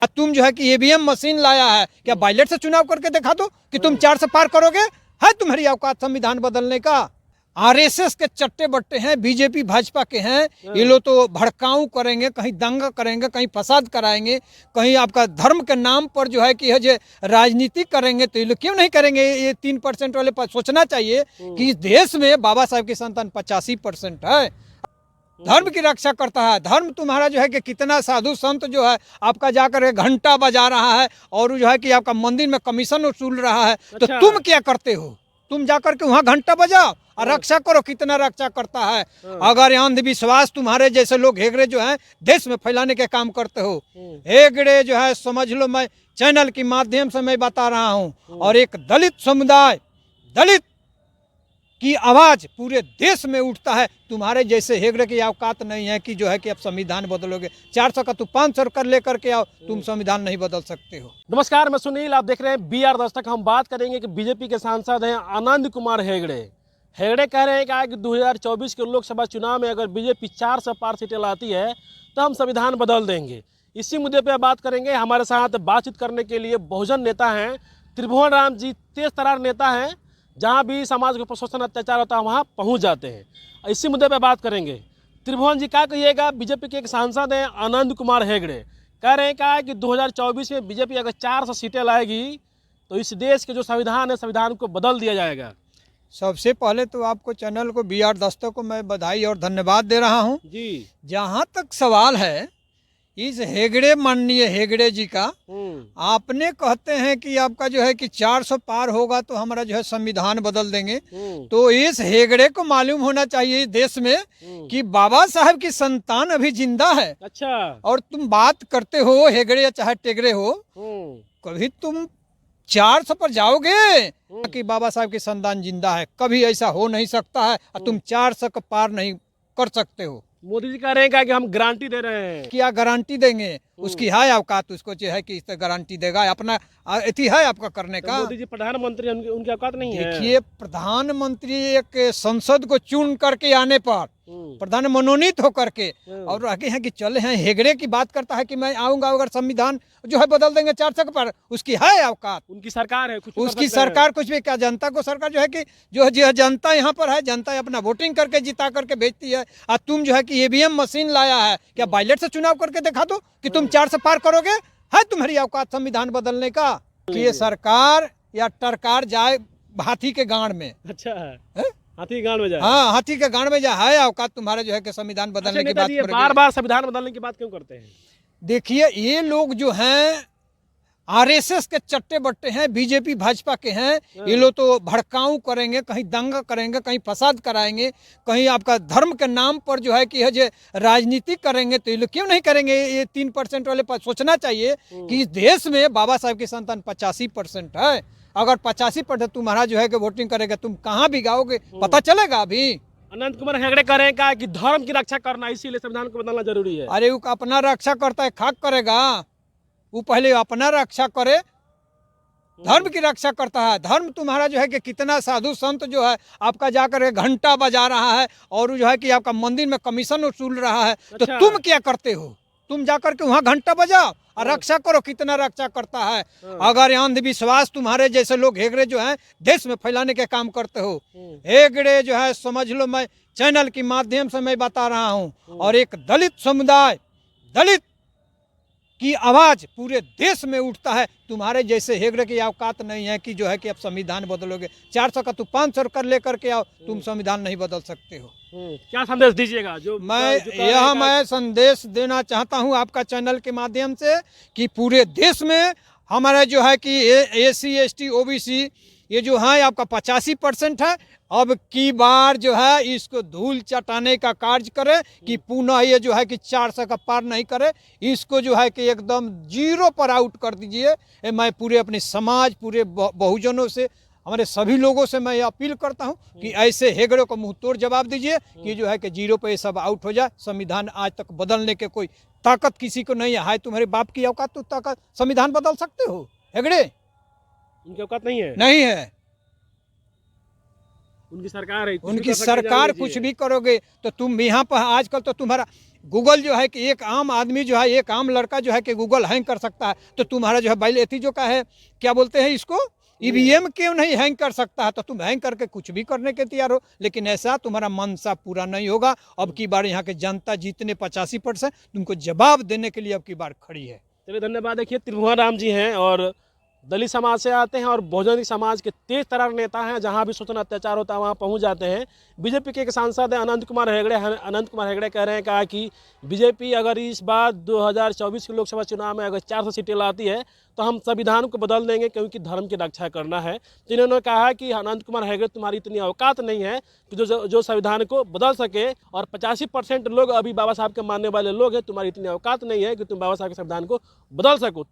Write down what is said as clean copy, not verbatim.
तुम जो है कि ईवीएम मशीन लाया है, क्या बैलेट से चुनाव करके दिखा दो कि तुम 4 से पार करोगे? है तुम्हारी औकात संविधान बदलने का? आरएसएस के चट्टे बट्टे हैं, बीजेपी भाजपा के हैं, ये लोग तो भड़काऊ करेंगे, कहीं दंगा करेंगे, कहीं फसाद कराएंगे, कहीं आपका धर्म के नाम पर जो है कि जो राजनीति करेंगे। तो ये लोग क्यों नहीं करेंगे? ये 3% वाले पर सोचना चाहिए कि इस देश में बाबा साहब की संतान 85% है। धर्म की रक्षा करता है। धर्म तुम्हारा जो है कि कितना साधु संत जो है आपका जाकर के घंटा बजा रहा है और जो है कि आपका मंदिर में कमीशन वसूल रहा है। तो तुम क्या करते हो? तुम जाकर के वहाँ घंटा बजाओ और रक्षा करो। कितना रक्षा करता है? अगर अंधविश्वास तुम्हारे जैसे लोग हेगड़े जो हैं देश में फैलाने के काम करते हो, हेगड़े जो है समझ लो, मैं चैनल के माध्यम से मैं बता रहा हूँ, और एक दलित समुदाय, दलित की आवाज पूरे देश में उठता है। तुम्हारे जैसे हेगड़े की औकात नहीं है कि जो है कि अब संविधान बदलोगे। 400 का तू 500 कर लेकर के आओ, तुम संविधान नहीं बदल सकते हो। नमस्कार, मैं सुनील, आप देख रहे हैं BR दस्तक। हम बात करेंगे कि बीजेपी के सांसद हैं आनंद कुमार हेगड़े। हेगड़े कह रहे हैं कि 2024 के लोकसभा चुनाव में अगर बीजेपी 4 से पार सीटें लाती है तो हम संविधान बदल देंगे। इसी मुद्दे पर बात करेंगे। हमारे साथ बातचीत करने के लिए बहुजन नेता हैं त्रिभुवन राम जी, तेज तरार नेता हैं, जहां भी समाज के ऊपर शोषण अत्याचार होता है वहां पहुंच जाते हैं। इसी मुद्दे पे बात करेंगे। त्रिभुवन जी, क्या कहिएगा? बीजेपी के एक सांसद हैं आनंद कुमार हेगड़े, कह रहे हैं कि 2024 में बीजेपी अगर 400 सीटें लाएगी तो इस देश के जो संविधान है, संविधान को बदल दिया जाएगा। सबसे पहले तो आपको चैनल को BR दस्तक को मैं बधाई और धन्यवाद दे रहा हूँ जी। जहाँ तक सवाल है इस हेगड़े, माननीय हेगड़े जी का, आपने कहते हैं कि आपका जो है कि 400 पार होगा तो हमारा जो है संविधान बदल देंगे। तो इस हेगड़े को मालूम होना चाहिए देश में कि बाबा साहब की संतान अभी जिंदा है। अच्छा। और तुम बात करते हो हेगड़े या चाहे टेगड़े हो, कभी तुम 400 पर जाओगे कि बाबा साहब की संतान जिंदा है? कभी ऐसा हो नहीं सकता है। और तुम 400 का पार नहीं कर सकते हो। मोदी जी कह रहे हैं कि हम गारंटी दे रहे हैं। क्या गारंटी देंगे? उसकी है औकात? उसको जो है कि इस गारंटी देगा? अपना अति है आपका करने का? मोदी जी प्रधानमंत्री, उनकी औकात नहीं है। देखिए, प्रधानमंत्री एक संसद को चुन करके आने पर, प्रधान मनोनीत होकर के, और आगे हैं कि चले हैं, हेगड़े की बात करता है कि मैं आऊंगा अगर संविधान जो है बदल देंगे 400 पर। उसकी है औकात? उनकी सरकार है, कुछ उसकी सरकार कुछ भी क्या? जनता को सरकार जो है कि जो जनता यहाँ पर है, जनता अपना वोटिंग करके जिता करके भेजती है। और तुम जो है कि ईवीएम मशीन लाया है, क्या बैलेट से चुनाव करके दिखा दो कि तुम 4 से पार करोगे? है तुम्हारी औकात संविधान बदलने का? कि ये सरकार या टरकार जाए हाथी के गांड में। अच्छा है? हाथी के गांड में जाए? हाँ, हाथी के गांड में जाए। है औकात तुम्हारे जो है कि संविधान बदलने की बात करोगे? बार बार संविधान बदलने की बात क्यों करते हैं? देखिए, ये लोग जो हैं आरएसएस के चट्टे बट्टे हैं, बीजेपी भाजपा के हैं, ये लोग तो भड़काऊ करेंगे, कहीं दंगा करेंगे, कहीं फसाद कराएंगे, कहीं आपका धर्म के नाम पर जो है कि जो राजनीति करेंगे। तो ये लोग क्यों नहीं करेंगे? ये 3% वाले पर सोचना चाहिए कि इस देश में बाबा साहब की संतान 85% है। अगर 85% तुम्हारा जो है कि वोटिंग करेगा, तुम कहाँ भी गाओगे पता चलेगा? अभी अनंत कुमार हेगड़े कह रहे हैं कि धर्म की रक्षा करना, इसीलिए संविधान को बदलना जरूरी है। अरे वो अपना रक्षा करता है, खाक करेगा? वो पहले अपना रक्षा करे, धर्म की रक्षा करता है। धर्म तुम्हारा जो है कि कितना साधु संत जो है आपका जाकर के घंटा बजा रहा है और जो है कि आपका मंदिर में कमीशन वसूल रहा है। तो तुम क्या करते हो? तुम जाकर के वहाँ घंटा बजाओ और रक्षा करो। कितना रक्षा करता है? अगर अंधविश्वास तुम्हारे जैसे लोग हेगड़े जो हैं देश में फैलाने के काम करते हो, हेगड़े जो है समझ लो, मैं चैनल के माध्यम से मैं बता रहा हूँ, और एक दलित समुदाय, दलित की आवाज पूरे देश में उठता है। तुम्हारे जैसे हेगड़े की औकात नहीं है कि जो है कि अब संविधान बदलोगे। 400 का तू 500 कर लेकर के आओ, तुम संविधान नहीं बदल सकते हो। क्या संदेश दीजिएगा? मैं संदेश देना चाहता हूं आपका चैनल के माध्यम से कि पूरे देश में हमारा जो है कि SC ST OBC ये जो है आपका 85% है। अब की बार जो है इसको धूल चटाने का कार्य करे कि पुनः ये जो है कि 400 का पार नहीं करे। इसको जो है कि एकदम 0 पर आउट कर दीजिए। मैं पूरे अपने समाज, पूरे बहुजनों से, हमारे सभी लोगों से मैं अपील करता हूं कि ऐसे हेगड़ों को मुंह तोड़ जवाब दीजिए कि जो है कि 0 पे सब आउट हो जाए। संविधान आज तक बदलने के कोई ताकत किसी को नहीं है। तुम्हारे बाप की औकात तो ताकत संविधान बदल सकते हो? हेगड़े उनकी औकात नहीं है। नहीं है। उनकी सरकार है, कुछ भी उनकी कर सकते हैं, सरकार जान कुछ लीजिए। भी करोगे तो तुम यहाँ पर आजकल तो तुम्हारा गूगल जो है कि एक आम आदमी जो है, एक आम लड़का जो है कि गूगल हैंग कर सकता है, तो तुम्हारा जो है बैलेट जो का है, क्या बोलते हैं इसको, ईवीएम क्यों नहीं हैंग कर सकता है, तो तुम हैंग करके कुछ भी करने के तैयार हो। लेकिन ऐसा तुम्हारा मनसा पूरा नहीं होगा। अब की बार यहाँ के जनता जितने 85% तुमको जवाब देने के लिए अब की बार खड़ी है। चलिए धन्यवाद। देखिए त्रिभुवन राम जी हैं और दलित समाज से आते हैं और बहुजन समाज के तेज तर्रार नेता हैं। जहां भी शोषण अत्याचार होता है वहां पहुंच जाते हैं। बीजेपी के एक सांसद हैं अनंत कुमार हेगड़े। अनंत कुमार हेगड़े कह रहे हैं, कहा कि बीजेपी अगर इस बार 2024 के लोकसभा चुनाव में अगर 400 सीटें लाती है तो हम संविधान को बदल देंगे, क्योंकि धर्म की रक्षा करना है। तो इन्होंने कहा कि अनंत कुमार हेगड़े, तुम्हारी इतनी औकात नहीं है कि जो संविधान को बदल सके, और 85% लोग अभी बाबा साहब के मानने वाले लोग हैं, तुम्हारी इतनी औकात नहीं है कि तुम बाबा साहब के संविधान को बदल सको।